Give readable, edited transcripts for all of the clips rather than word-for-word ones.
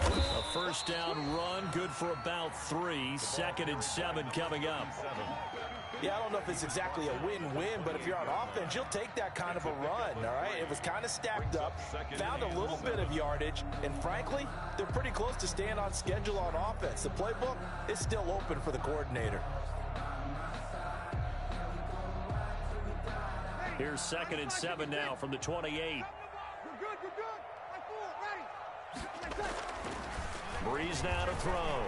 A first down run, good for about 3. 2nd and 7 coming up. Yeah, I don't know if it's exactly a win-win, but if you're on offense, you'll take that kind of a run, all right? It was kind of stacked up, found a little bit of yardage, and frankly, they're pretty close to staying on schedule on offense. The playbook is still open for the coordinator. Here's 2nd and 7 now from the 28. Breeze now to throw.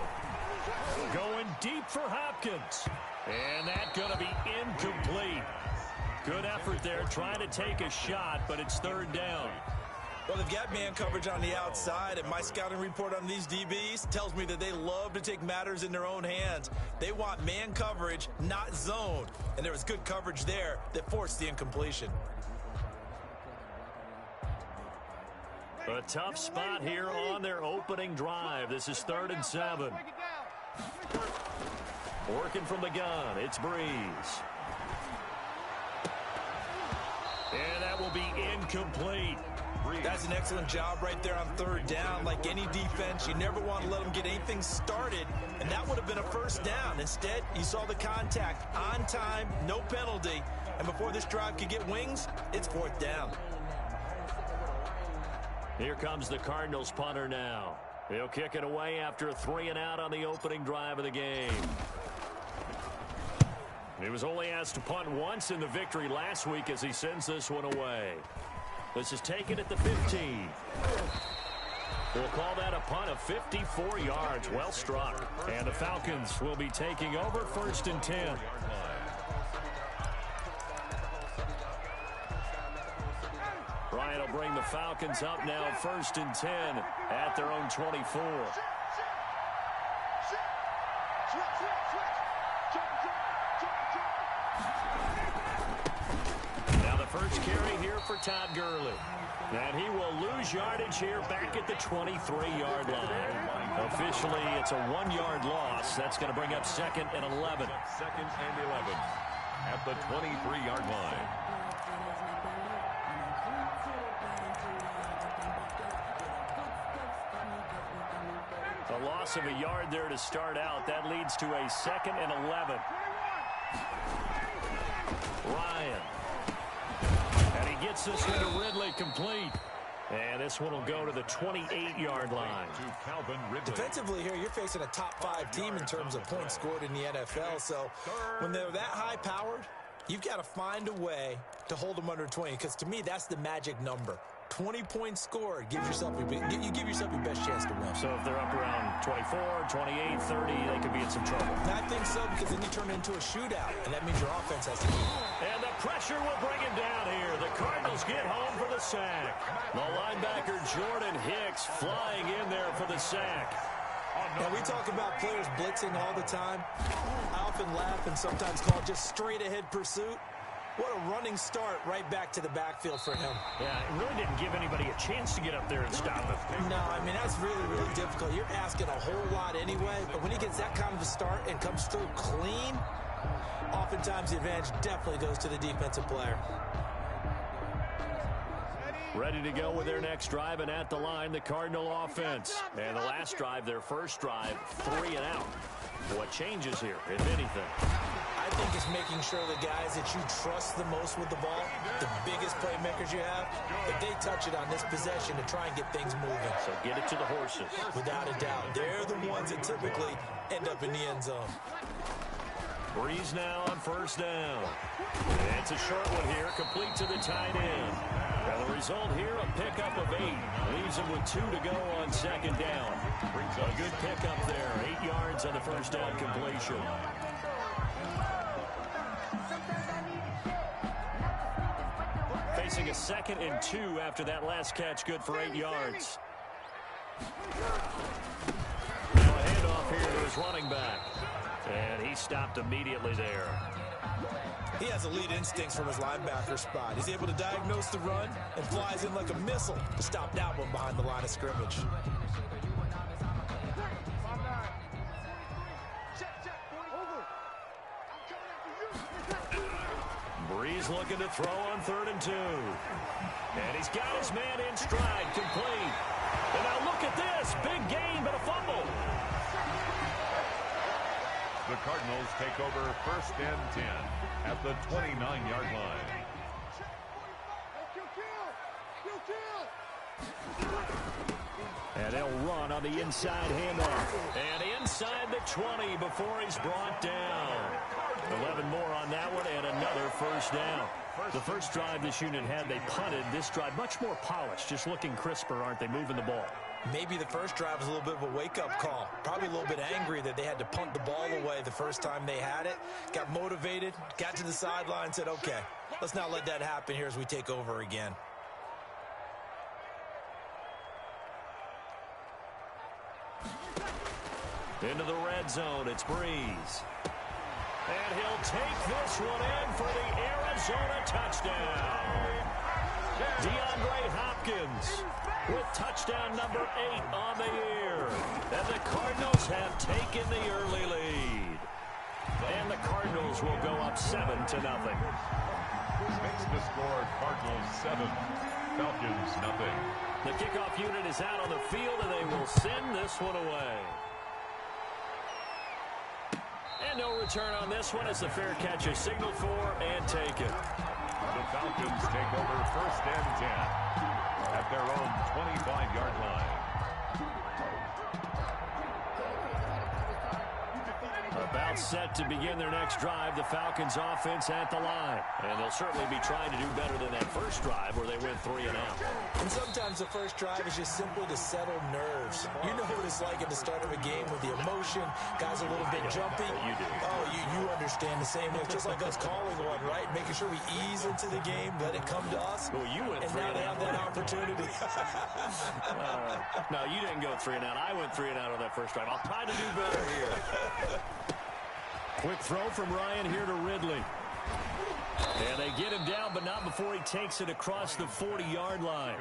Going deep for Hopkins. And that's going to be incomplete. Good effort there trying to take a shot, but it's 3rd down. Well, they've got man coverage on the outside, and my scouting report on these DBs tells me that they love to take matters in their own hands. They want man coverage, not zone. And there was good coverage there that forced the incompletion. A tough spot here on their opening drive. This is 3rd and 7. Working from the gun, it's Breeze. And that will be incomplete. That's an excellent job right there on 3rd down. Like any defense, you never want to let them get anything started, and that would have been a 1st down. Instead, you saw the contact on time, no penalty, and before this drive could get wings, it's 4th down. Here comes the Cardinals punter now. He'll kick it away after a 3 and out on the opening drive of the game. He was only asked to punt once in the victory last week as he sends this one away. This is taken at the 15. We'll call that a punt of 54 yards. Well struck. And the Falcons will be taking over 1st and 10. Ryan will bring the Falcons up now 1st and 10 at their own 24. Now the first carry here for Todd Gurley. And he will lose yardage here back at the 23-yard line. Officially, it's a 1-yard loss. That's going to bring up 2nd and 11. 2nd and 11 at the 23-yard line. A loss of a yard there to start out. That leads to a 2nd and 11. Ryan. And he gets this one to Ridley complete. And this one will go to the 28-yard line. Defensively here, you're facing a top 5 team in terms of points scored in the NFL. So when they're that high-powered, you've got to find a way to hold them under 20. Because to me, that's the magic number. 20 points scored, you give yourself your best chance to win. So if they're up around 24, 28, 30, they could be in some trouble. And I think so, because then you turn it into a shootout, and that means your offense has to keep. And the pressure will bring him down here. The Cardinals get home for the sack. The linebacker Jordan Hicks flying in there for the sack. Now, we talk about players blitzing all the time. I often laugh and sometimes call it just straight-ahead pursuit. What a running start right back to the backfield for him. Yeah, it really didn't give anybody a chance to get up there and stop him. No, I mean, that's really, really difficult. You're asking a whole lot anyway, but when he gets that kind of a start and comes through clean, oftentimes the advantage definitely goes to the defensive player. Ready to go with their next drive, and at the line, the Cardinal offense. And the last drive, their first drive, 3 and out. What changes here, if anything? I think it's making sure the guys that you trust the most with the ball, the biggest playmakers you have, that they touch it on this possession to try and get things moving. So get it to the horses. Without a doubt. They're the ones that typically end up in the end zone. Breeze now on first down. And it's a short one here, complete to the tight end. And the result here, a pickup of 8. Leaves him with 2 to go on second down. A good pickup there, 8 yards on the first down completion. Facing a 2nd and 2 after that last catch, good for 8 yards. Now a handoff here to his running back. And he stopped immediately there. He has elite instincts from his linebacker spot. He's able to diagnose the run and flies in like a missile to stop that one behind the line of scrimmage. Breeze He's looking to throw on 3rd and 2. And he's got his man in stride, complete. And now look at this. Big gain, but a fumble. The Cardinals take over 1st and 10 at the 29-yard line. And they'll run on the inside handoff. And inside the 20 before he's brought down. 11 more on that one and another 1st down. The first drive this unit had, they punted. This drive, much more polished, just looking crisper, aren't they, moving the ball? Maybe the first drive was a little bit of a wake-up call. Probably a little bit angry that they had to punt the ball away the first time they had it. Got motivated, got to the sideline, said, okay, let's not let that happen here as we take over again. Into the red zone, it's Breeze. And he'll take this one in for the Arizona touchdown. DeAndre Hopkins with touchdown number 8 on the year. And the Cardinals have taken the early lead. And the Cardinals will go up 7-0. Makes the score Cardinals 7, Falcons nothing. The kickoff unit is out on the field, and they will send this one away. And no return on this one as the fair catch is signaled for and taken. The Falcons take over 1st and 10 at their own 25-yard line. About set to begin their next drive, the Falcons offense at the line. And they'll certainly be trying to do better than that first drive where they went 3 and out. And sometimes the first drive is just simply to settle nerves. You know what it's like at the start of a game with the emotion, guys are a little bit jumpy. You do. Oh, you understand the same way. It's just like us calling one, right? Making sure we ease into the game, let it come to us. Well, you went and 3 now and they out. have that opportunity. No, you didn't go 3 and out. I went 3 and out on that first drive. I'll try to do better here. Quick throw from Ryan here to Ridley. And they get him down, but not before he takes it across the 40-yard line.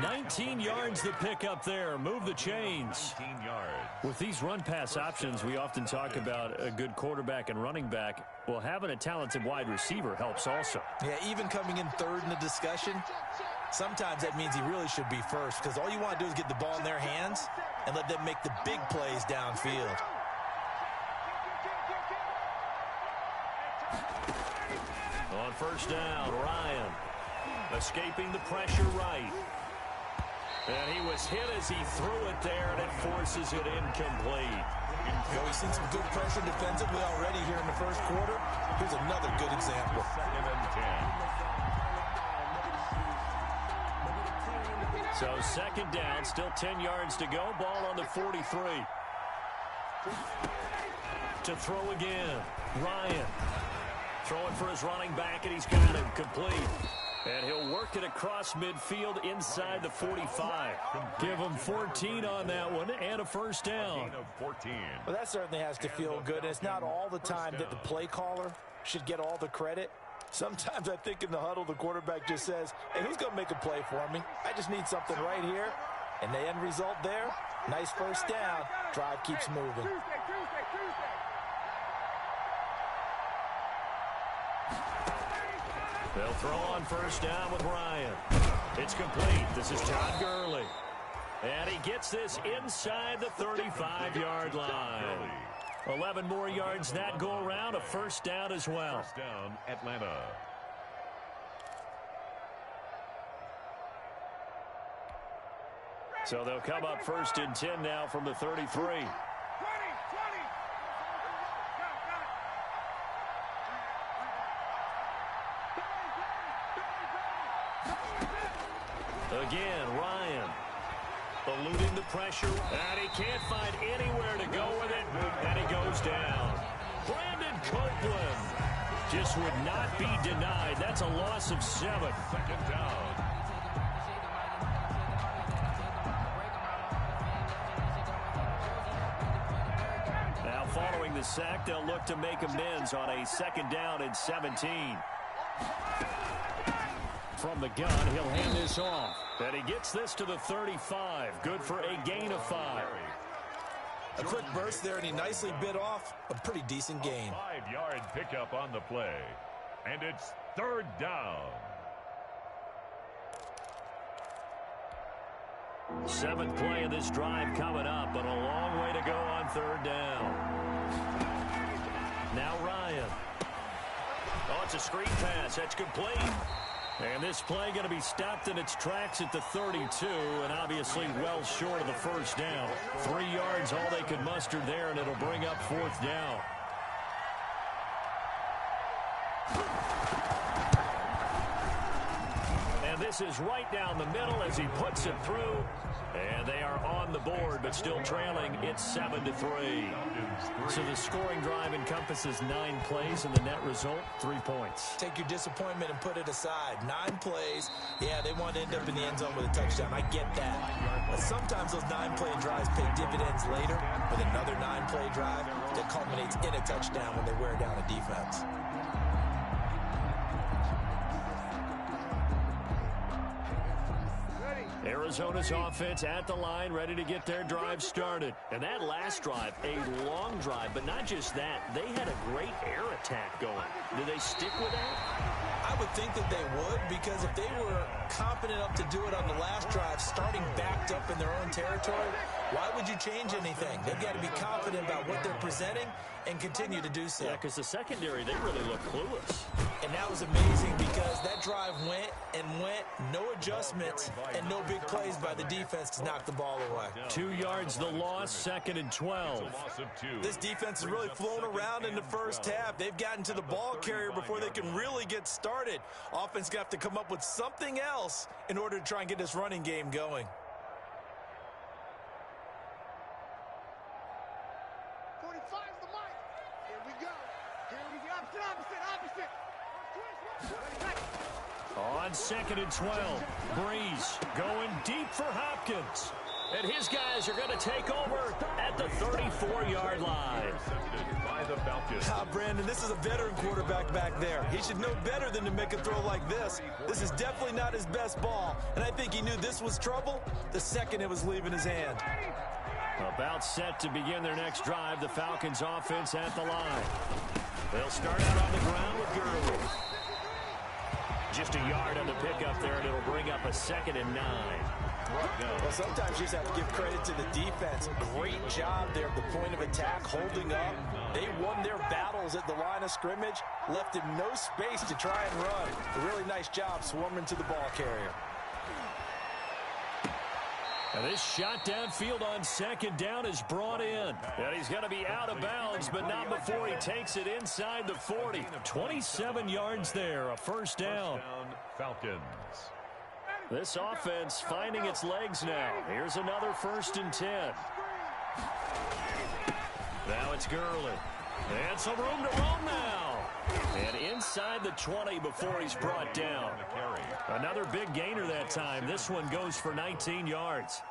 19 yards to pick up there. Move the chains. 19 yards. With these run-pass options, we often talk about a good quarterback and running back. Well, having a talented wide receiver helps also. Yeah, even coming in 3rd in the discussion, sometimes that means he really should be first because all you want to do is get the ball in their hands and let them make the big plays downfield. On 1st down, Ryan escaping the pressure right. And he was hit as he threw it there, and it forces it incomplete. We've seen some good pressure defensively already here in the first quarter. Here's another good example. 2nd and 10. So 2nd down, still 10 yards to go. Ball on the 43. To throw again, Ryan. Throwing for his running back, and he's got him complete. And he'll work it across midfield inside the 45. Give him 14 on that one and a 1st down. 14. Well, that certainly has to feel good. And it's not all the time that the play caller should get all the credit. Sometimes I think in the huddle, the quarterback just says, hey, who's going to make a play for me? I just need something right here. And the end result there, nice 1st down. Drive keeps moving. They'll throw on 1st down with Ryan. It's complete. This is Todd Gurley. And he gets this inside the 35-yard line. 11 more yards that go around, a 1st down as well. 1st down, Atlanta. So they'll come up 1st and 10 now from the 33. Again, Ryan eluding the pressure, and he can't find anywhere to go with it, and he goes down. Brandon Copeland just would not be denied. That's a loss of 7. 2nd down. Now following the sack, they'll look to make amends on a 2nd down and 17. From the gun, he'll hand this off. And he gets this to the 35. Good for a gain of 5. A quick burst there, and he nicely bit off a pretty decent gain. 5-yard pickup on the play. And it's third down. 7th play of this drive coming up, but a long way to go on third down. Now Ryan. Oh, it's a screen pass. That's complete. And this play going to be stopped in its tracks at the 32, and obviously well short of the first down. 3 yards, all they could muster there, and it'll bring up 4th down. And this is right down the middle as he puts it through. And they are on the board, but still trailing. It's 7-3. So the scoring drive encompasses 9 plays, and the net result, 3 points. Take your disappointment and put it aside. 9 plays. Yeah, they want to end up in the end zone with a touchdown. I get that. But sometimes those 9-play drives pay dividends later with another 9-play drive that culminates in a touchdown when they wear down a defense. Arizona's offense at the line, ready to get their drive started. And that last drive, a long drive, but not just that. They had a great air attack going. Do they stick with that? I would think that they would, because if they were confident enough to do it on the last drive, starting backed up in their own territory, why would you change anything? They've got to be confident about what they're presenting and continue to do so. Yeah, because the secondary, they really look clueless. And that was amazing because that drive went and went, no adjustments, and no big plays by the defense to knock the ball away. 2 yards the loss, 2nd and 12. This defense has really flown around in the first half. They've gotten to the ball carrier before they can really get started. Offense got to come up with something else in order to try and get this running game going. 45 the mic. Here we go. Here we go. Opposite. On 2nd and 12, Breeze going deep for Hopkins. And his guys are going to take over at the 34-yard line. Brandon, this is a veteran quarterback back there. He should know better than to make a throw like this. This is definitely not his best ball, and I think he knew this was trouble the second it was leaving his hand. About set to begin their next drive, the Falcons offense at the line. They'll start out on the ground with Gurley. Just a yard on the pickup there, and it'll bring up a 2nd and 9. Well, sometimes you just have to give credit to the defense. Great job there at the point of attack, holding up. They won their battles at the line of scrimmage, left him no space to try and run. A really nice job swarming to the ball carrier. And this shot downfield on 2nd down is brought in. And he's going to be out of bounds, but not before he takes it inside the 40. 27 yards there, a 1st down. Falcons. This offense finding its legs now. Here's another 1st and 10. Now it's Gurley. And some room to roam now. And inside the 20 before he's brought down. Another big gainer that time. This one goes for 19 yards.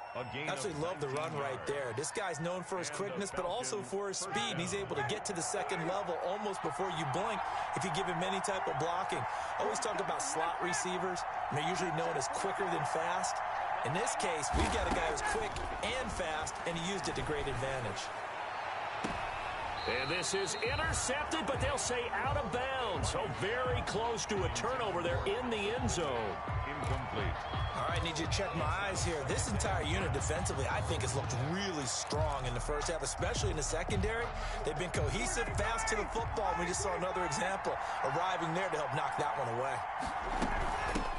Absolutely love the run right there. This guy's known for his quickness, but also for his speed. And he's able to get to the 2nd level almost before you blink if you give him any type of blocking. I always talk about slot receivers, and they're usually known as quicker than fast. In this case, we've got a guy who's quick and fast, and he used it to great advantage. And this is intercepted, but they'll say out of bounds. So very close to a turnover there in the end zone. Incomplete. All right, need you to check my eyes here. This entire unit defensively, I think, has looked really strong in the first half, especially in the secondary. They've been cohesive, fast to the football. We just saw another example arriving there to help knock that one away.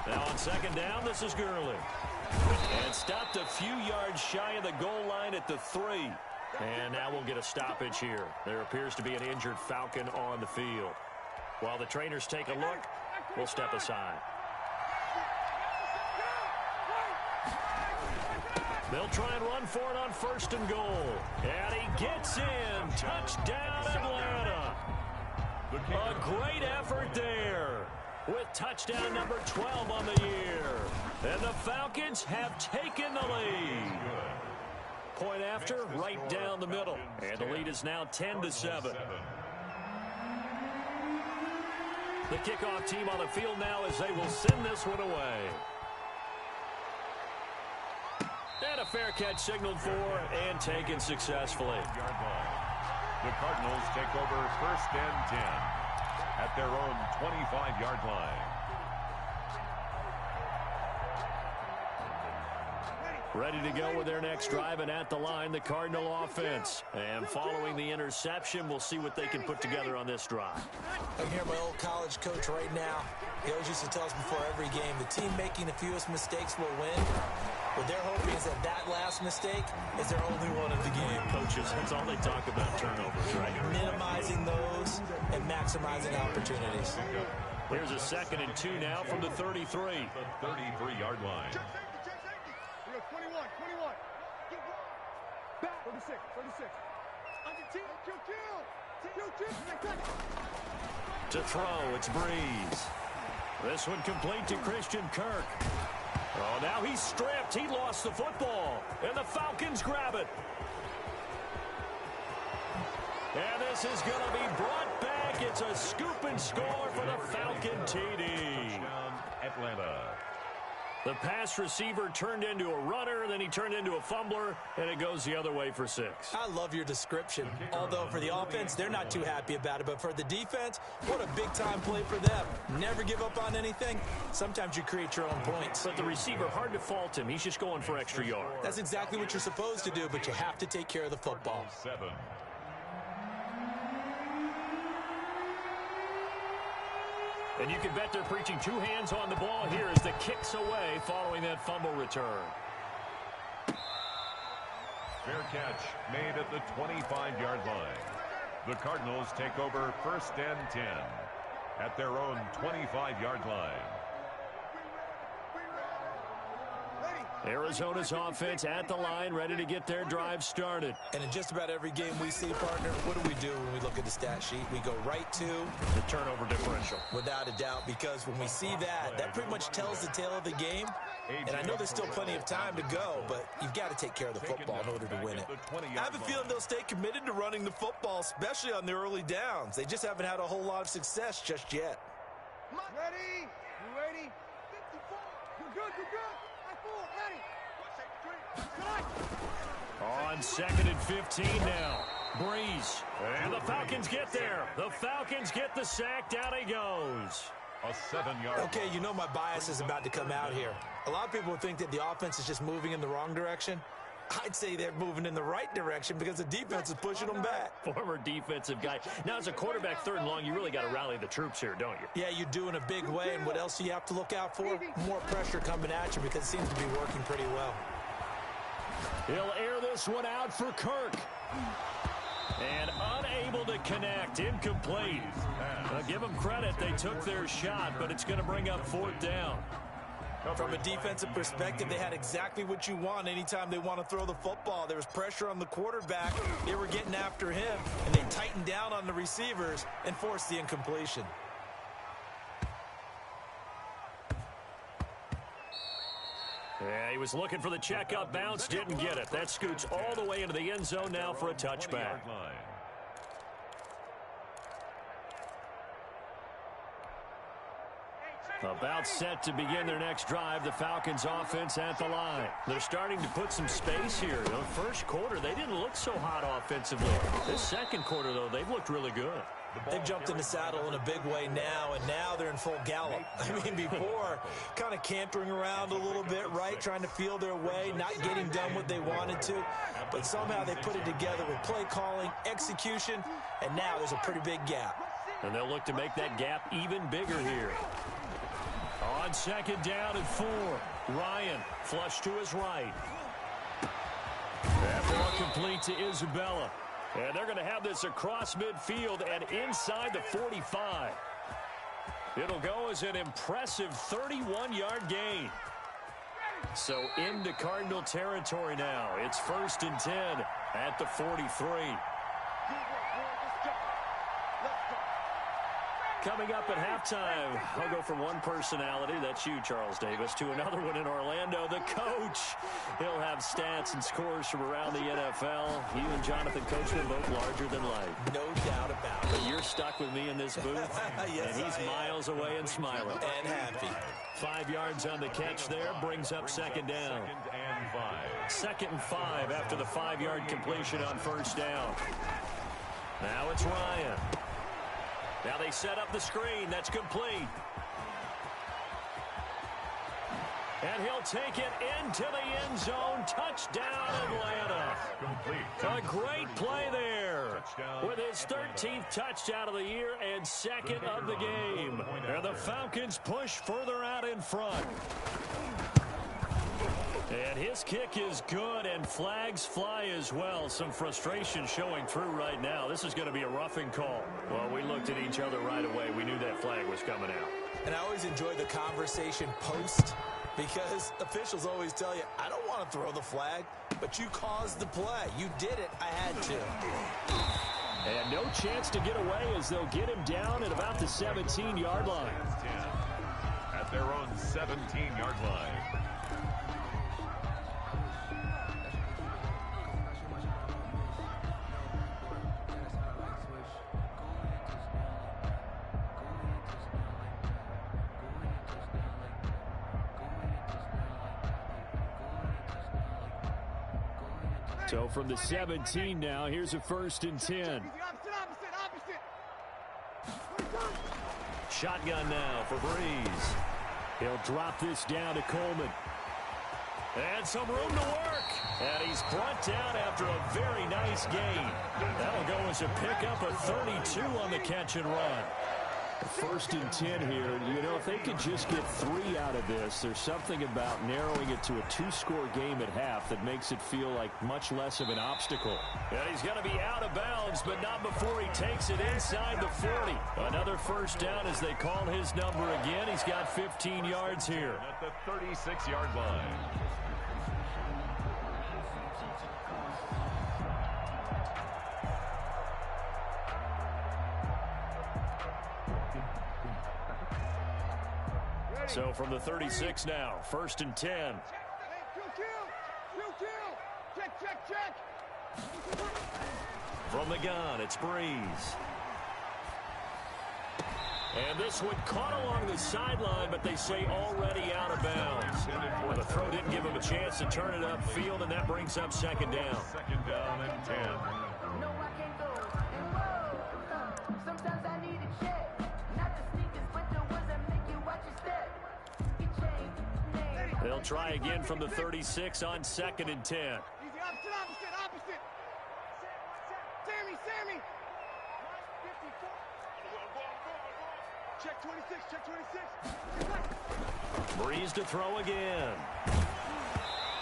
Now on 2nd down, this is Gurley. And stopped a few yards shy of the goal line at the 3. And now we'll get a stoppage here. There appears to be an injured Falcon on the field. While the trainers take a look, we'll step aside. They'll try and run for it on 1st and goal. And he gets in. Touchdown, Atlanta. A great effort there with touchdown number 12 on the year. And the Falcons have taken the lead. Point after, right down the middle. And the lead is now 10-7. The kickoff team on the field now as they will send this one away. And a fair catch signaled for and taken successfully. The Cardinals take over 1st and 10. at their own 25-yard line. Ready to go with their next drive, and at the line, the Cardinal offense. And following the interception, we'll see what they can put together on this drive. I hear my old college coach right now. He always used to tell us before every game, the team making the fewest mistakes will win. What they're hoping is that last mistake is their only one of the game. Coaches, that's all they talk about, turnovers, right? Minimizing those and maximizing opportunities. Here's a 2nd and 2 now from the 33. The 33-yard line. 21. Back. 36. To throw, it's Breeze. This one complete to Christian Kirk. Oh, now he's stripped. He lost the football. And the Falcons grab it. And this is going to be brought back. It's a scoop and score for the Falcon TD. Atlanta. The pass receiver turned into a runner, then he turned into a fumbler, and it goes the other way for 6. I love your description. Although for the offense, they're not too happy about it. But for the defense, what a big-time play for them. Never give up on anything. Sometimes you create your own points. But the receiver, hard to fault him. He's just going for extra yards. That's exactly what you're supposed to do, but you have to take care of the football. 7. And you can bet they're preaching 2 hands on the ball here as the kick's away following that fumble return. Fair catch made at the 25-yard line. The Cardinals take over 1st and 10 at their own 25-yard line. Arizona's offense at the line, ready to get their drive started. And in just about every game we see, partner, what do we do when we look at the stat sheet? We go right to the turnover differential. Without a doubt, because when we see that pretty much tells the tale of the game. And I know there's still plenty of time to go, but you've got to take care of the football in order to win it. I have a feeling they'll stay committed to running the football, especially on the early downs. They just haven't had a whole lot of success just yet. Ready? You ready? 54. You're good. On 2nd and 15 now. Breeze. And the Falcons get there. The Falcons get the sack. Down he goes. A 7-yard. Okay, you know my bias is about to come out here. A lot of people think that the offense is just moving in the wrong direction. I'd say they're moving in the right direction because the defense is pushing them back. Former defensive guy. Now, as a quarterback 3rd and long, you really got to rally the troops here, don't you? Yeah, you do in a big way. And what else do you have to look out for? More pressure coming at you because it seems to be working pretty well. He'll air this one out for Kirk. And unable to connect. Incomplete. Give them credit. They took their shot, but it's going to bring up 4th down. From a defensive perspective, they had exactly what you want anytime they want to throw the football. There was pressure on the quarterback. They were getting after him, and they tightened down on the receivers and forced the incompletion. Yeah, he was looking for the check-up bounce, didn't get it. That scoots all the way into the end zone now for a touchback. About set to begin their next drive, the Falcons offense at the line. They're starting to put some space here. The 1st quarter, they didn't look so hot offensively. This 2nd quarter, though, they've looked really good. They've jumped in the saddle in a big way now, and now they're in full gallop. I mean, before, kind of cantering around a little bit, right, trying to feel their way, not getting done what they wanted to. But somehow they put it together with play calling, execution, and now there's a pretty big gap. And they'll look to make that gap even bigger here. On 2nd down and 4, Ryan flush to his right. That ball complete to Isabella. And they're going to have this across midfield and inside the 45. It'll go as an impressive 31-yard gain. So into Cardinal territory now. It's 1st and 10 at the 43. Coming up at halftime, I'll go from one personality, that's you, Charles Davis, to another one in Orlando, the coach. He'll have stats and scores from around the NFL. You and Jonathan Coachman both larger than life. No doubt about it. But you're stuck with me in this booth, yes, and he's miles away and smiling. And happy. 5 yards on the catch there, brings up 2nd down. 2nd and 5 after the 5-yard completion on 1st down. Now it's Ryan. Now they set up the screen. That's complete. And he'll take it into the end zone. Touchdown, Atlanta. A great play there with his 13th touchdown of the year and second of the game. And the Falcons push further out in front. And his kick is good, and flags fly as well. Some frustration showing through right now. This is going to be a roughing call. Well, we looked at each other right away. We knew that flag was coming out. And I always enjoy the conversation post, because officials always tell you, I don't want to throw the flag, but you caused the play. You did it. I had to. And no chance to get away as they'll get him down at about the 17-yard line. At their own 17-yard line. So from the 17 now, here's a 1st and 10. Shotgun now for Breeze. He'll drop this down to Coleman. And some room to work. And he's brought down after a very nice gain. That'll go as a pickup of 32 on the catch and run. 1st and 10 here. You know, if they could just get 3 out of this, there's something about narrowing it to a 2-score game at half that makes it feel like much less of an obstacle. And he's going to be out of bounds, but not before he takes it inside the 40. Another 1st down as they call his number again. He's got 15 yards here. At the 36-yard line. So from the 36 now, 1st and 10. Check. From the gun, it's Breeze. And this one caught along the sideline, but they say already out of bounds. Well, the throw didn't give him a chance to turn it upfield, and that brings up 2nd down. 2nd down and 10. Sometimes I need a check. Not the sneakers, but the ones that make you watch your step. They'll try again from the 36 on 2nd and 10. Easy, opposite. Sammy. Check 26. Breeze to throw again.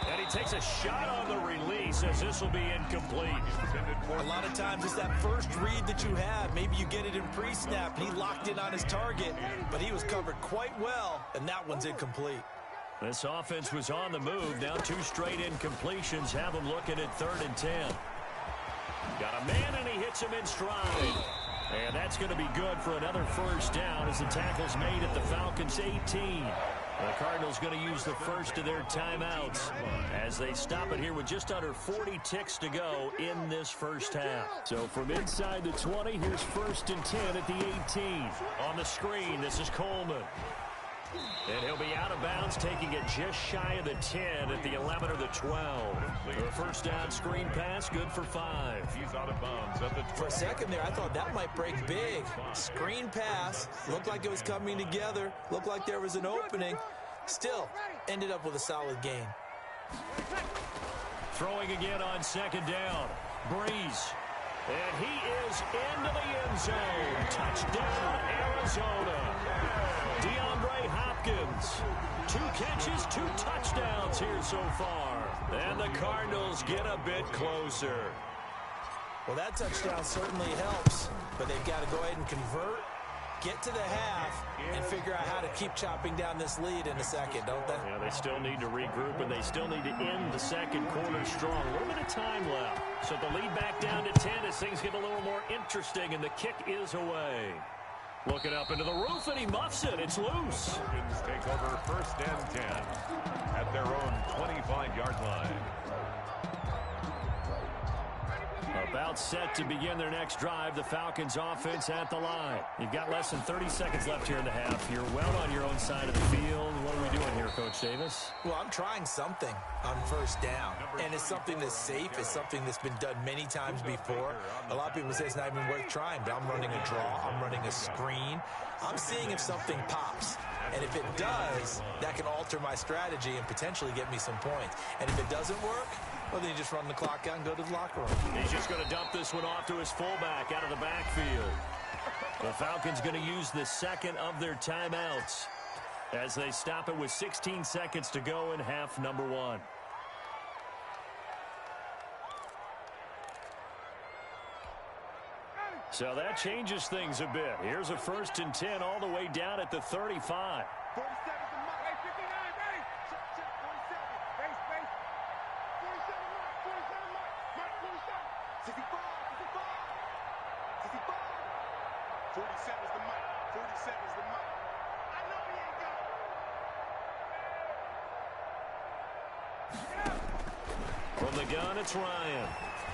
And he takes a shot on the release as this will be incomplete. A lot of times it's that first read that you have. Maybe you get it in pre-snap. He locked in on his target, but he was covered quite well, and that one's incomplete. This offense was on the move. Now 2 straight incompletions have him looking at 3rd and 10. Got a man, and he hits him in stride. And that's going to be good for another 1st down as the tackle's made at the Falcons' 18. The Cardinals going to use the first of their timeouts as they stop it here with just under 40 ticks to go in this 1st half. So from inside the 20, here's 1st and 10 at the 18. On the screen, this is Coleman. And he'll be out of bounds, taking it just shy of the 10 at the 11 or the 12. The 1st down screen pass, good for 5. He's out of bounds at the 12. For a second there, I thought that might break big. Screen pass, looked like it was coming together, looked like there was an opening. Still, ended up with a solid gain. Throwing again on 2nd down. Breeze. And he is into the end zone. Touchdown, Arizona. DeAndre Hopkins. 2 catches, 2 touchdowns here so far. And the Cardinals get a bit closer. Well, that touchdown certainly helps, but they've got to go ahead and convert, get to the half, and figure out how to keep chopping down this lead in a second, don't they? Yeah, they still need to regroup, and they still need to end the 2nd quarter strong. A little bit of time left. So the lead back down to 10 as things get a little more interesting, and the kick is away. Looking up into the roof, and he muffs it. It's loose. Falcons take over 1st and 10 at their own 25-yard line. A About set to begin their next drive, the Falcons offense at the line. You've got less than 30 seconds left here in the half. You're well on your own side of the field. What are we doing here, Coach Davis? Well, I'm trying something on first down, and it's something that's safe. It's something that's been done many times before. A lot of people say it's not even worth trying, but I'm running a draw. I'm running a screen. I'm seeing if something pops. And if it does, that can alter my strategy and potentially get me some points. And if it doesn't work, well, then you just run the clock out and go to the locker room. He's just going to dump this one off to his fullback out of the backfield. The Falcons going to use the second of their timeouts as they stop it with 16 seconds to go in half number one. So that changes things a bit. Here's a 1st and 10 all the way down at the 35. 47 to Mike. Hey, 59, ready? Check, 47. Base. 47, Mike. 47, Mike. Mike, 47. 65. 47 is the Mike. 47 is the Mike. I know he ain't got it. From the gun, it's Ryan.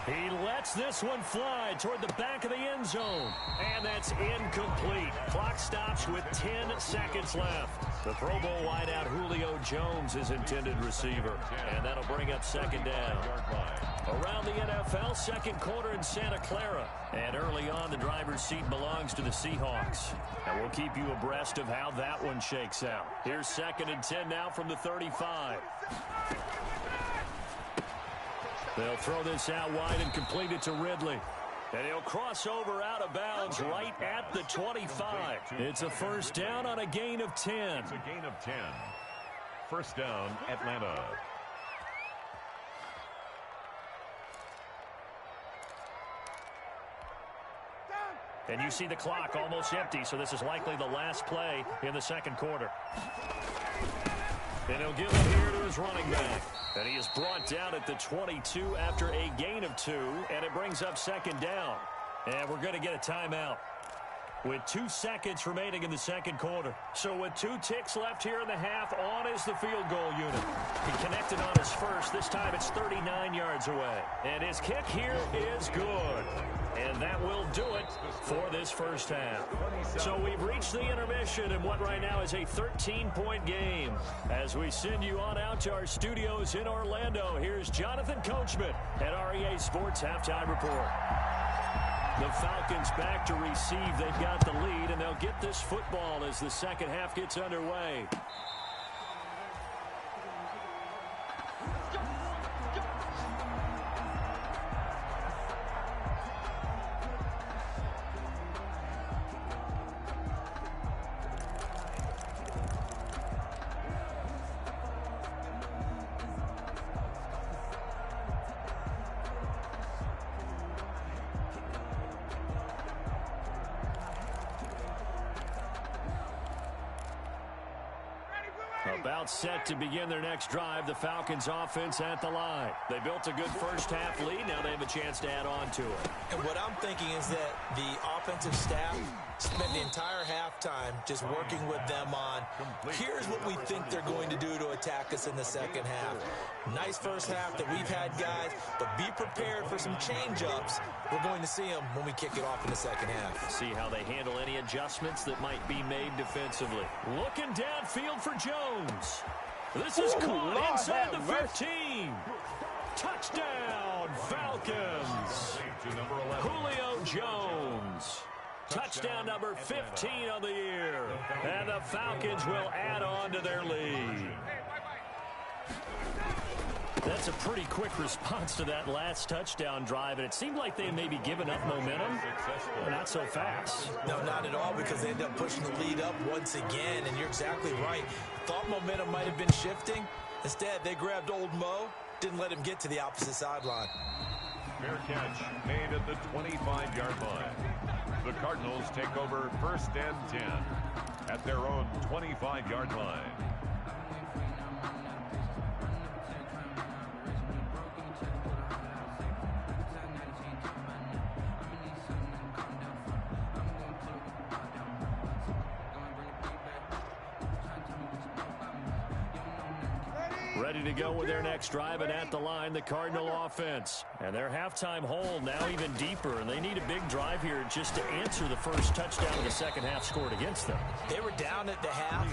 He lets this one fly toward the back of the end zone. And that's incomplete. Clock stops with 10 seconds left. The Pro Bowl wideout Julio Jones is intended receiver. And that'll bring up second down. Around the NFL, second quarter in Santa Clara. And early on, the driver's seat belongs to the Seahawks. And we'll keep you abreast of how that one shakes out. Here's 2nd and 10 now from the 35. They'll throw this out wide and complete it to Ridley. And he'll cross over out of bounds right at the 25. It's a 1st down on a gain of 10. It's a gain of 10. 1st down, Atlanta. And you see the clock almost empty, so this is likely the last play in the second quarter. And he'll give it here to his running back. And he is brought down at the 22 after a gain of 2, and it brings up 2nd down. And we're going to get a timeout with 2 seconds remaining in the second quarter. So with 2 ticks left here in the half, on is the field goal unit. He connected on his first. This time it's 39 yards away. And his kick here is good. And that will do it for this first half. So we've reached the intermission in what right now is a 13-point game. As we send you on out to our studios in Orlando, here's Jonathan Coachman at REA Sports Halftime Report. The Falcons back to receive. They've got the lead, and they'll get this football as the second half gets underway. About set to begin their next drive, the Falcons offense at the line. They built a good first half lead. Now they have a chance to add on to it. And what I'm thinking is that the offensive staff spent the entire halftime just working with them on, here's what we think they're going to do to attack us in the second half. Nice first half that we've had, guys, but be prepared for some change-ups. We're going to see them when we kick it off in the second half. See how they handle any adjustments that might be made defensively. Looking downfield for Jones. This is caught inside the 15. Touchdown, Falcons. Julio Jones. Touchdown number 15 on the year. And the Falcons will add on to their lead. That's a pretty quick response to that last touchdown drive, and it seemed like they maybe given up momentum, but not so fast. No, not at all, because they ended up pushing the lead up once again, and you're exactly right. Thought momentum might have been shifting. Instead, they grabbed old Mo, didn't let him get to the opposite sideline. Fair catch made at the 25-yard line. The Cardinals take over 1st and 10 at their own 25-yard line. Ready to go with their next drive, and at the line, the Cardinal offense. And their halftime hole now even deeper, and they need a big drive here just to answer the first touchdown of the second half scored against them. They were down at the half.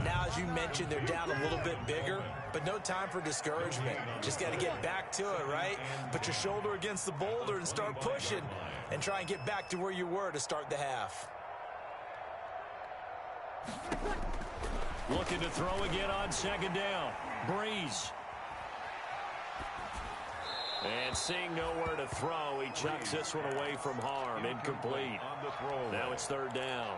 Now, as you mentioned, they're down a little bit bigger, but no time for discouragement. Just got to get back to it, right? Put your shoulder against the boulder and start pushing and try and get back to where you were to start the half. Looking to throw again on second down. Breeze. And seeing nowhere to throw, he chucks this one away from harm. Incomplete. Now it's third down.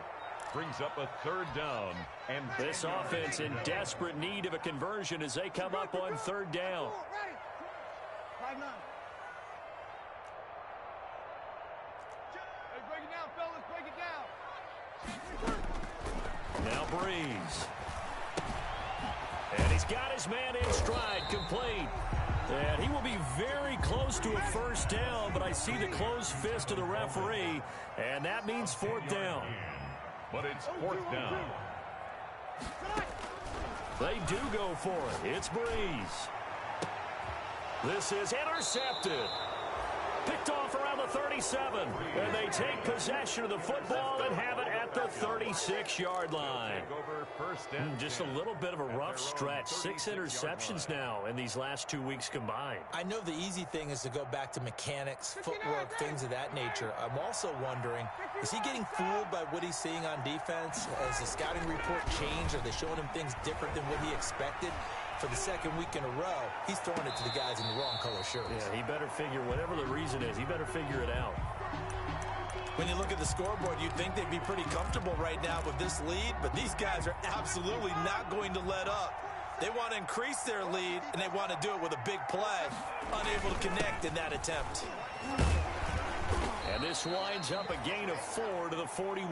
Brings up a third down. And this offense in desperate need of a conversion as they come up on third down. Break it down, fellas. Break it down. Now Breeze. And he's got his man in stride, complete. And he will be very close to a first down, but I see the closed fist of the referee, and that means fourth down. But it's fourth down. They do go for it. It's Breeze. This is intercepted. Picked off around the 37. And they take possession of the football and have it at the 36-yard line. Just a little bit of a rough stretch. 6 interceptions now in these last 2 weeks combined. I know the easy thing is to go back to mechanics, footwork, things of that nature. I'm also wondering, is he getting fooled by what he's seeing on defense? Has the scouting report changed? Are they showing him things different than what he expected? For the second week in a row, he's throwing it to the guys in the wrong color shirts. Yeah, he better figure, whatever the reason is, he better figure it out. When you look at the scoreboard, you'd think they'd be pretty comfortable right now with this lead, but these guys are absolutely not going to let up. They want to increase their lead, and they want to do it with a big play. Unable to connect in that attempt. And this winds up a gain of 4 to the 41.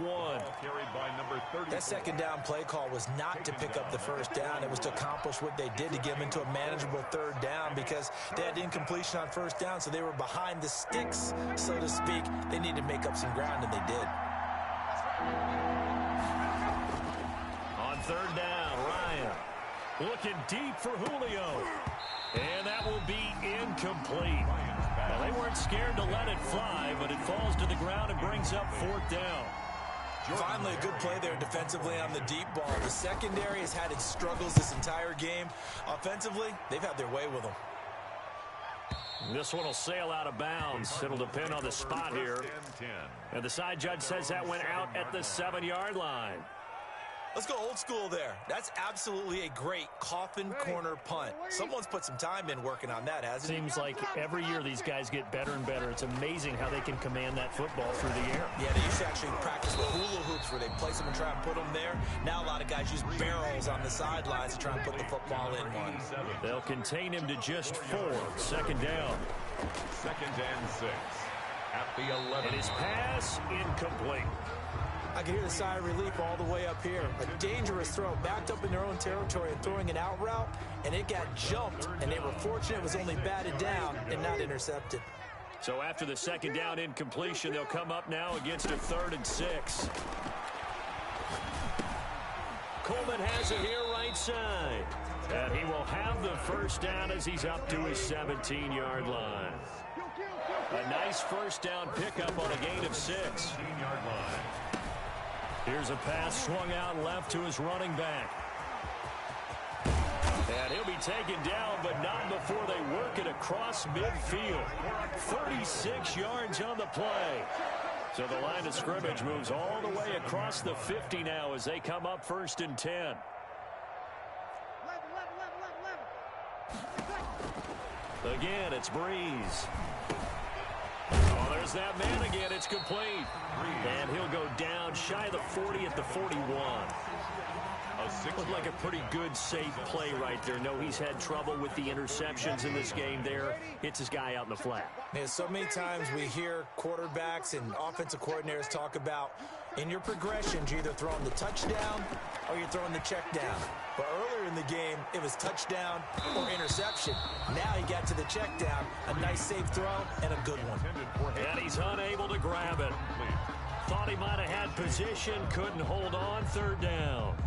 Carried by number 30. That second down play call was not to pick up the first down. It was to accomplish what they did to get them into a manageable third down because they had incompletion on first down, so they were behind the sticks, so to speak. They needed to make up some ground, and they did. On third down, Ryan looking deep for Julio. And that will be incomplete. Well, they weren't scared to let it fly, but it falls to the ground and brings up fourth down. Finally, a good play there defensively on the deep ball. The secondary has had its struggles this entire game. Offensively, they've had their way with them. This one will sail out of bounds. It'll depend on the spot here. And the side judge says that went out at the 7-yard line. Let's go old school there. That's absolutely a great coffin corner punt. Someone's put some time in working on that, hasn't it? Seems like every year these guys get better and better. It's amazing how they can command that football through the air. Yeah, they used to actually practice with hula hoops where they place them and try and put them there. Now a lot of guys use barrels on the sidelines to try and put the football in one. They'll contain him to just 4. Second down. 2nd and 6. At the 11. And his pass incomplete. I can hear the sigh of relief all the way up here. A dangerous throw, backed up in their own territory and throwing an out route, and it got jumped, and they were fortunate it was only batted down and not intercepted. So after the second down incompletion, they'll come up now against a 3rd and 6. Coleman has it here right side. And he will have the first down as he's up to his 17-yard line. A nice first down pickup on a gain of 6. 16-yard line. Here's a pass swung out left to his running back. And he'll be taken down, but not before they work it across midfield. 36 yards on the play. So the line of scrimmage moves all the way across the 50 now as they come up 1st and 10. Again, it's Breeze. Oh, there's that man again. It's complete. And he'll go down shy of the 40 at the 41. Looked like a pretty good, safe play right there. No, he's had trouble with the interceptions in this game there. Hits his guy out in the flat. Yeah, so many times we hear quarterbacks and offensive coordinators talk about in your progressions, you're either throwing the touchdown or you're throwing the check down. But earlier in the game, it was touchdown or interception. Now he got to the check down, a nice safe throw, and a good one. And he's unable to grab it. Thought he might have had position, couldn't hold on, 3rd down.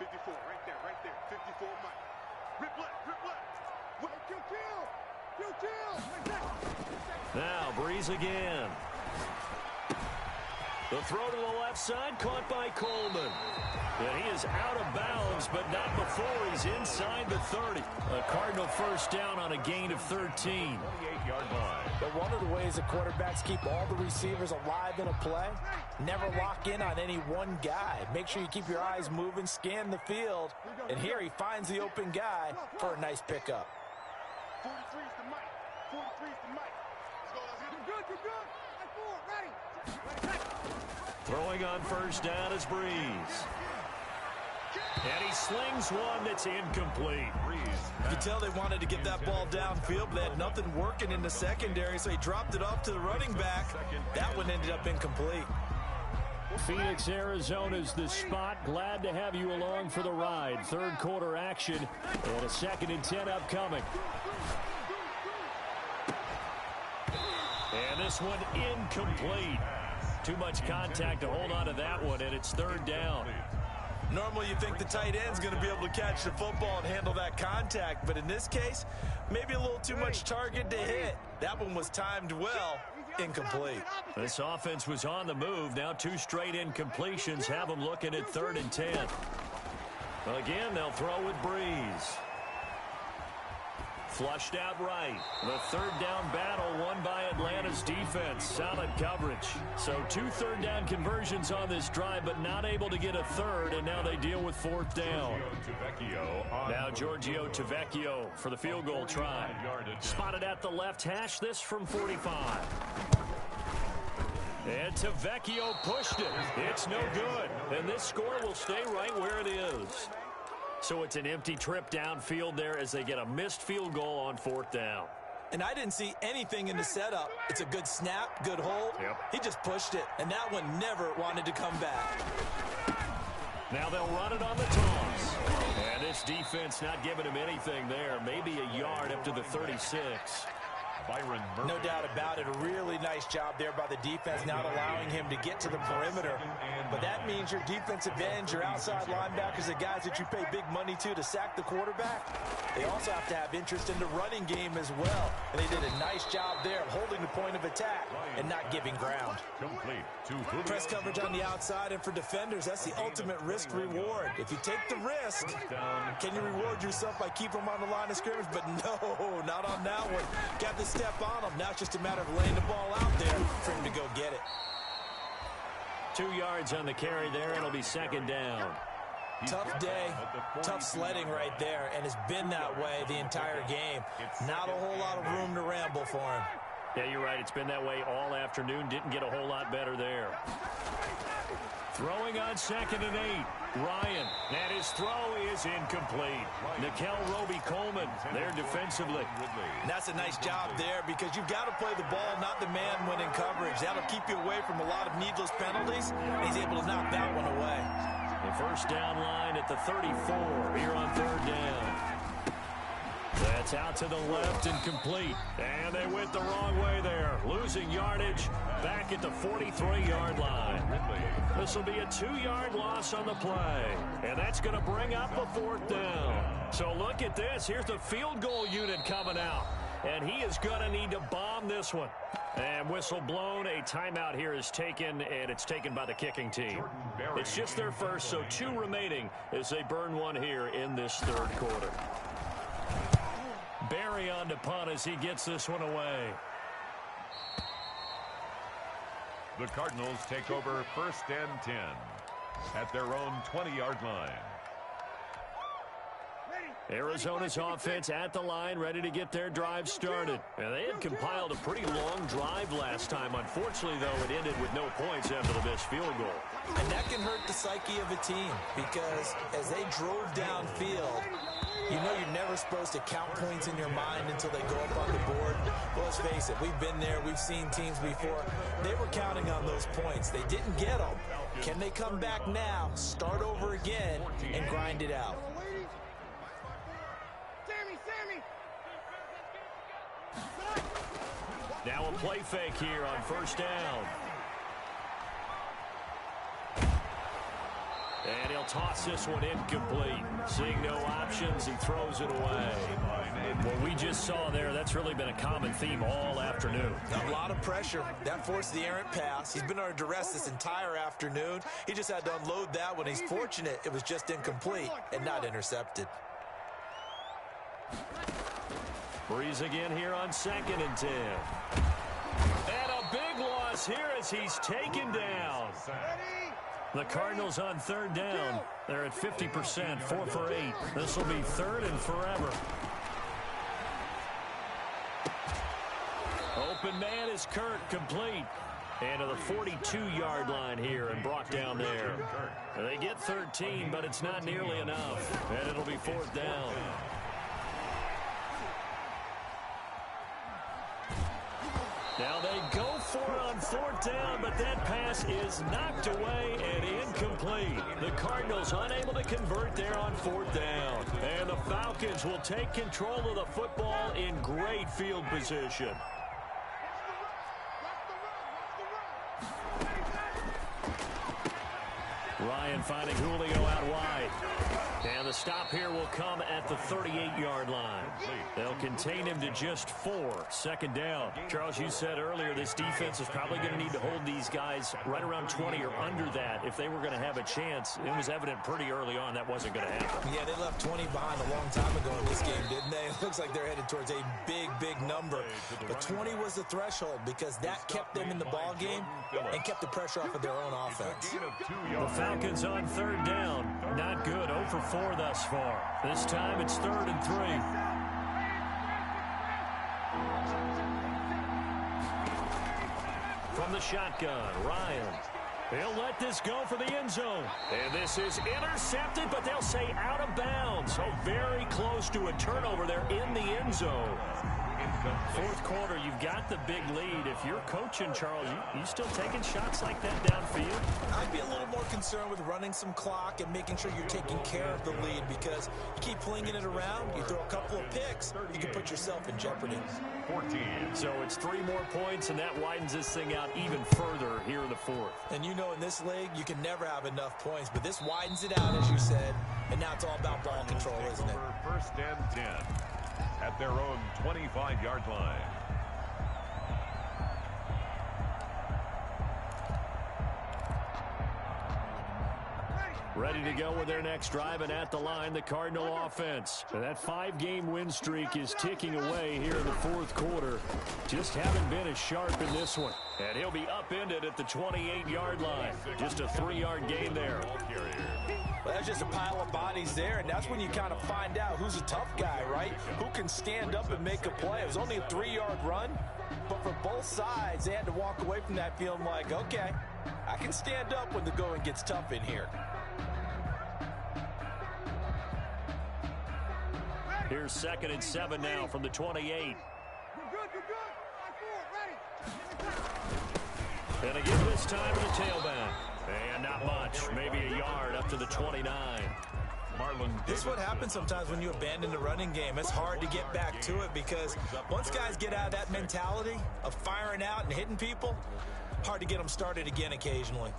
54, right there, 54 Mike. Rip left. Wait, kill. Now Breeze again. The throw to the left side, caught by Coleman. And he is out of bounds, but not before he's inside the 30. A Cardinal first down on a gain of 13. 28-yard line. But one of the ways that quarterbacks keep all the receivers alive in a play, never lock in on any one guy. Make sure you keep your eyes moving, scan the field, and here he finds the open guy for a nice pickup. 43's the Mike. Let's go. You're good. Ready. Throwing on first down is Breeze. And he slings one that's incomplete. You could tell they wanted to get that ball downfield, but they had nothing working in the secondary, so he dropped it off to the running back. That one ended up incomplete. Phoenix, Arizona's the spot. Glad to have you along for the ride. Third quarter action and a 2nd and 10 upcoming. And this one incomplete. Too much contact to hold on to that one, and it's 3rd down. Normally you think the tight end's going to be able to catch the football and handle that contact, but in this case, maybe a little too much target to hit. That one was timed well, incomplete. This offense was on the move. Now 2 straight incompletions have them looking at 3rd and 10. Again, they'll throw with Breeze. Flushed out right. The 3rd down battle won by Atlanta's defense. Solid coverage. So 2 3rd down conversions on this drive, but not able to get a 3rd, and now they deal with 4th down. Now Giorgio Tavecchio for the field goal try. Spotted at the left hash, this from 45. And Tavecchio pushed it. It's no good. And this score will stay right where it is. So it's an empty trip downfield there as they get a missed field goal on 4th down. And I didn't see anything in the setup. It's a good snap, good hold. Yep. He just pushed it, and that one never wanted to come back. Now they'll run it on the toss. And this defense not giving him anything there. Maybe a yard up to the 36. No doubt about it. A really nice job there by the defense, not allowing him to get to the perimeter. But that means your defensive ends, your outside linebackers, the guys that you pay big money to sack the quarterback, they also have to have interest in the running game as well. And they did a nice job there of holding the point of attack and not giving ground. Press coverage on the outside, and for defenders, that's the ultimate risk reward. If you take the risk, can you reward yourself by keeping them on the line of scrimmage? But no, not on that one. Got to step on them. Now it's just a matter of laying the ball out there for him to go get it. 2 yards on the carry there. It'll be 2nd down. Tough day, tough sledding right there, and it's been that way the entire game. Not a whole lot of room to ramble for him. Yeah, you're right. It's been that way all afternoon. Didn't get a whole lot better there. Throwing on 2nd and 8. Ryan. And his throw is incomplete. Nickel Roby-Coleman there defensively. And that's a nice job there because you've got to play the ball, not the man when in coverage. That'll keep you away from a lot of needless penalties. And he's able to knock that one away. The first down line at the 34 here on 3rd down. That's out to the left and complete. And they went the wrong way there. Losing yardage back at the 43-yard line. This will be a 2-yard loss on the play. And that's going to bring up a 4th down. So look at this. Here's the field goal unit coming out. And he is going to need to bomb this one. And whistle blown. A timeout here is taken, and it's taken by the kicking team. It's just their first, so 2 remaining as they burn one here in this 3rd quarter. Barry on to punt as he gets this one away. The Cardinals take over 1st and 10 at their own 20-yard line. Arizona's offense at the line, ready to get their drive started. And they had compiled a pretty long drive last time. Unfortunately, though, it ended with no points after the missed field goal. And that can hurt the psyche of a team because as they drove downfield, you know you're never supposed to count points in your mind until they go up on the board. Well, let's face it, we've been there. We've seen teams before. They were counting on those points. They didn't get them. Can they come back now, start over again, and grind it out? Now a play fake here on 1st down. And he'll toss this one incomplete. Seeing no options, he throws it away. What we just saw there, that's really been a common theme all afternoon. A lot of pressure. That forced the errant pass. He's been under duress this entire afternoon. He just had to unload that one. He's fortunate it was just incomplete and not intercepted. Breeze again here on 2nd and 10. And a big loss here as he's taken down. The Cardinals on 3rd down. They're at 50%, 4 for 8. This will be 3rd and forever. Open man is Kurt, complete. And to the 42-yard line here and brought down there. They get 13, but it's not nearly enough. And it'll be 4th down. Now they go for it on 4th down, but that pass is knocked away and incomplete. The Cardinals unable to convert there on 4th down. And the Falcons will take control of the football in great field position. Ryan finding Julio out wide. And the stop here will come at the 38-yard line. They'll contain him to just 4. 2nd down. Charles, you said earlier this defense is probably going to need to hold these guys right around 20 or under that if they were going to have a chance. It was evident pretty early on that wasn't going to happen. Yeah, they left 20 behind a long time ago in this game, didn't they? It looks like they're headed towards a big number. But 20 was the threshold because that kept them in the ball game and kept the pressure off of their own offense. The Falcons on 3rd down. Not good. 0 for 4 thus far. This time it's 3rd and 3. From the shotgun, Ryan. He'll let this go for the end zone. And this is intercepted, but they'll say out of bounds. So very close to a turnover there in the end zone. 4th quarter, you've got the big lead. If you're coaching, Charles, you still taking shots like that downfield? I'd be a little more concerned with running some clock and making sure you're taking care of the lead because you keep flinging it around, you throw a couple of picks, you can put yourself in jeopardy. 14. So it's 3 more points, and that widens this thing out even further here in the 4th. And you know in this league, you can never have enough points, but this widens it out, as you said, and now it's all about ball control, isn't it? 1st and 10 at their own 25-yard line. Ready to go with their next drive, and at the line, the Cardinal offense. And that 5-game win streak is ticking away here in the 4th quarter. Just haven't been as sharp in this one. And he'll be upended at the 28-yard line. Just a 3-yard gain there. Well, that's just a pile of bodies there, and that's when you kind of find out who's a tough guy, right? Who can stand up and make a play. It was only a 3-yard run, but for both sides, they had to walk away from that feeling like, okay, I can stand up when the going gets tough in here. Here's 2nd and 7 now from the 28. You're good. Ready. And again this time to the tailback. And not much, maybe a yard up to the 29. This is what happens sometimes when you abandon the running game. It's hard to get back to it because once guys get out of that mentality of firing out and hitting people, hard to get them started again occasionally.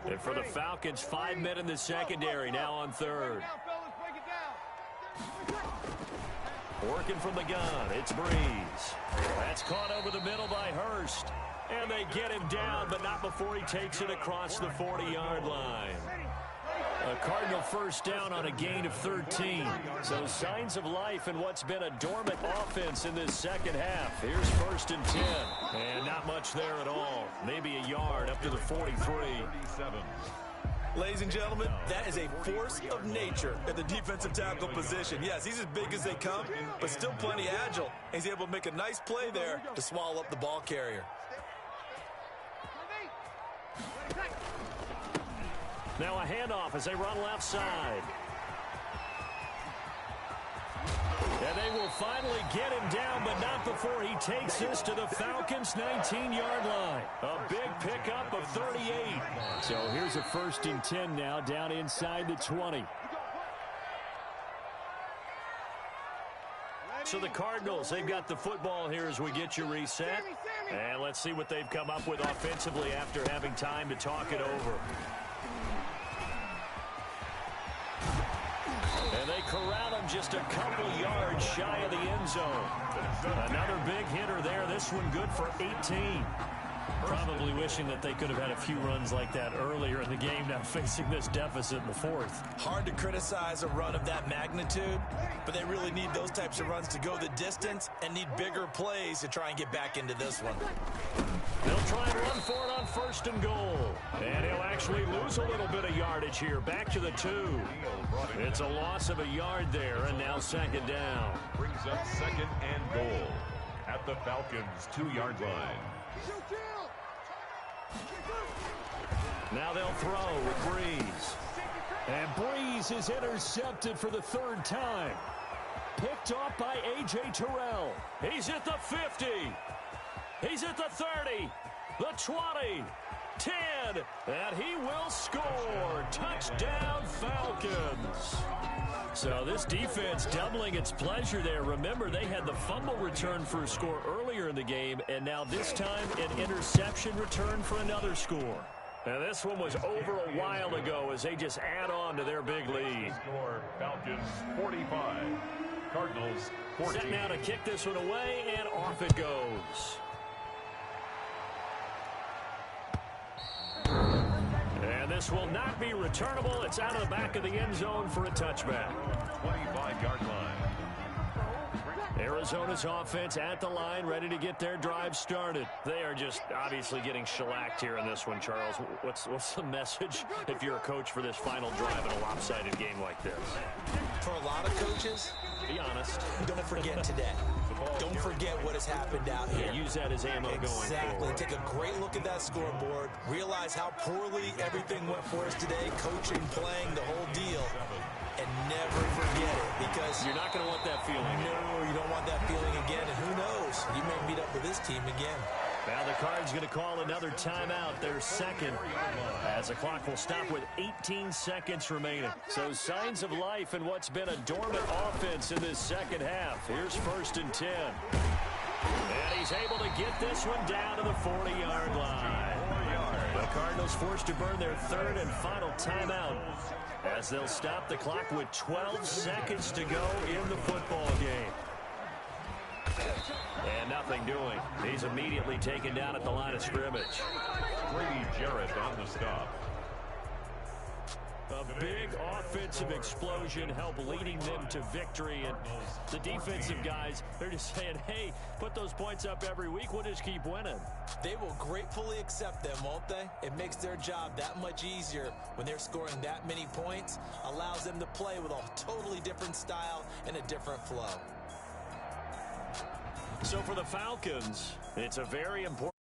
And for the Falcons, 5 men in the secondary, now on 3rd. Working from the gun, it's Breeze. That's caught over the middle by Hurst. And they get him down, but not before he takes it across the 40-yard line. A Cardinal 1st down on a gain of 13. So signs of life in what's been a dormant offense in this 2nd half. Here's 1st and 10. And not much there at all. Maybe a yard up to the 43. Ladies and gentlemen, that is a force of nature at the defensive tackle position. Yes, he's as big as they come, but still plenty agile. He's able to make a nice play there to swallow up the ball carrier. Now a handoff as they run left side. And they will finally get him down, but not before he takes this to the Falcons' 19-yard line. A big pickup of 38. So here's a 1st and 10 now down inside the 20. So the Cardinals, they've got the football here as we get you reset. And let's see what they've come up with offensively after having time to talk it over. And they corral him just a couple yards shy of the end zone. Another big hitter there. This one good for 18. Probably wishing that they could have had a few runs like that earlier in the game, now facing this deficit in the fourth. Hard to criticize a run of that magnitude, but they really need those types of runs to go the distance and need bigger plays to try and get back into this one. They'll try and run for it on 1st and goal. And he'll actually lose a little bit of yardage here. Back to the 2. It's a loss of a yard there, and now 2nd down. Brings up 2nd and goal at the Falcons' 2-yard line. Now they'll throw with Breeze. And Breeze is intercepted for the 3rd time. Picked off by A.J. Terrell. He's at the 50. He's at the 30. The 20. 10. And he will score. Touchdown, Falcons. So this defense doubling its pleasure there. Remember, they had the fumble return for a score earlier in the game, and now this time an interception return for another score. And this one was over a while ago as they just add on to their big lead. Score, Falcons 45, Cardinals 14. Set now to kick this one away, and off it goes. And this will not be returnable. It's out of the back of the end zone for a touchback. 25-yard line. Arizona's offense at the line, ready to get their drive started. They are just obviously getting shellacked here in this one, Charles. What's the message if you're a coach for this final drive in a lopsided game like this? For a lot of coaches, be honest. Don't forget today. Don't forget what has happened out here. Yeah, use that as ammo going forward. Exactly. Take a great look at that scoreboard. Realize how poorly everything went for us today. Coaching, playing, the whole deal. And never forget it, because you're not going to want that feeling. No, you don't want that feeling again. And who knows? You may meet up with this team again. Now the Cards going to call another timeout, their 2nd, as the clock will stop with 18 seconds remaining. So signs of life in what's been a dormant offense in this 2nd half. Here's 1st and 10. And he's able to get this one down to the 40-yard line. The Cardinals forced to burn their 3rd and final timeout, as they'll stop the clock with 12 seconds to go in the football game. And nothing doing. He's immediately taken down at the line of scrimmage. Grady Jarrett on the stop. A big offensive explosion helped leading them to victory. And the defensive guys, they're just saying, hey, put those points up every week. We'll just keep winning. They will gratefully accept them, won't they? It makes their job that much easier when they're scoring that many points. Allows them to play with a totally different style and a different flow. So for the Falcons, it's a very important